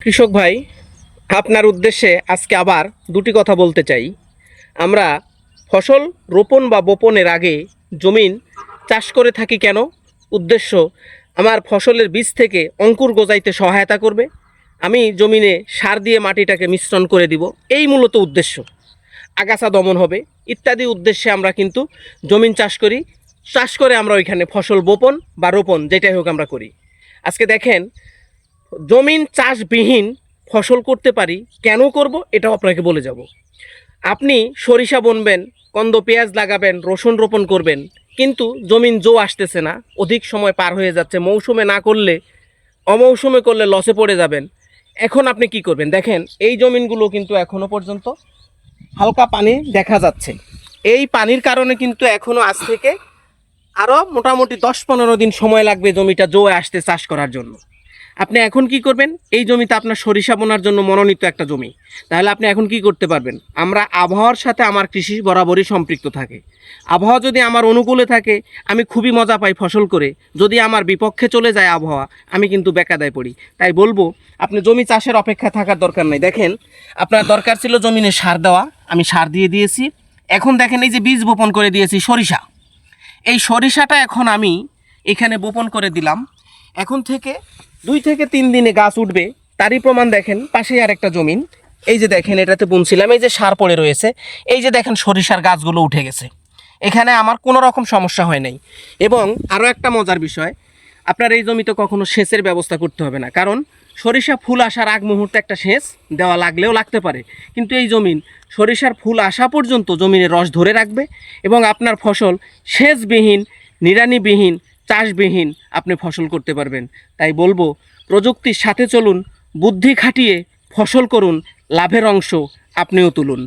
কৃষক ভাই, আপনার উদ্দেশ্যে আজকে আবার দুটি কথা বলতে চাই। আমরা ফসল রোপণ বা বপনের আগে জমিন চাষ করে থাকি কেন? উদ্দেশ্য, আমার ফসলের বীজ থেকে অঙ্কুর গজাইতে সহায়তা করবে, আমি জমিনে সার দিয়ে মাটিটাকে মিশ্রণ করে দিব, এই মূলত উদ্দেশ্য। আগাছা দমন হবে ইত্যাদি উদ্দেশ্যে আমরা কিন্তু জমিন চাষ করি। চাষ করে আমরা ওইখানে ফসল বপন বা রোপণ যেটাই হোক আমরা করি। আজকে দেখেন, জমিন চাষবিহীন ফসল করতে পারি, কেন করব এটাও আপনাকে বলে যাব। আপনি সরিষা বুনবেন, কন্দ পেঁয়াজ লাগাবেন, রসুন রোপণ করবেন, কিন্তু জমিন জো আসতেছে না, অধিক সময় পার হয়ে যাচ্ছে, মৌসুমে না করলে অমৌসুমে করলে লসে পড়ে যাবেন। এখন আপনি কি করবেন? দেখেন, এই জমিনগুলো কিন্তু এখনো পর্যন্ত হালকা পানি দেখা যাচ্ছে। এই পানির কারণে কিন্তু এখনো আজ থেকে আরও মোটামুটি 10-15 দিন সময় লাগবে জমিটা জোয়ে আসতে চাষ করার জন্য। আপনি এখন কি করবেন? এই জমিতে আপনার সরিষা বোনার জন্য মনোনীত একটা জমি, তাহলে আপনি এখন কি করতে পারবেন? আমরা আবহাওয়ার সাথে আমার কৃষি বরাবরই সম্পৃক্ত থাকে। আবহাওয়া যদি আমার অনুকূলে থাকে, আমি খুবই মজা পাই ফসল করে। যদি আমার বিপক্ষে চলে যায় আবহাওয়া, আমি কিন্তু বেকায়দায় পড়ি। তাই বলবো, আপনি জমি চাষের অপেক্ষা থাকার দরকার নেই। দেখেন, আপনার দরকার ছিল জমিনে সার দেওয়া, আমি সার দিয়ে দিয়েছি। এখন দেখেন, এই যে বীজ বপন করে দিয়েছি সরিষা, এই সরিষাটা এখন আমি এখানে বপন করে দিলাম। এখন থেকে 2 থেকে 3 দিনে গাছ উঠবে। তারই প্রমাণ দেখেন, পাশেই আর একটা জমিন, এই যে দেখেন, এটাতে বুনছিলাম, এই যে সার পড়ে রয়েছে, এই যে দেখেন সরিষার গাছগুলো উঠে গেছে। এখানে আমার কোনো রকম সমস্যা হয় নাই। এবং আরও একটা মজার বিষয়, আপনার এই জমিতে কখনো সেচের ব্যবস্থা করতে হবে না, কারণ সরিষা ফুল আসার আগ মুহূর্তে একটা সেচ দেওয়া লাগলেও লাগতে পারে, কিন্তু এই জমিন সরিষার ফুল আসা পর্যন্ত জমিনের রস ধরে রাখবে এবং আপনার ফসল সেচবিহীন, নিড়ানিবিহীন, চাষবিহীন আপনি ফসল করতে পারবেন। তাই বলবো, প্রযুক্তির সাথে চলুন, বুদ্ধি খাটিয়ে ফসল করুন, লাভের অংশ আপনিও তুলুন।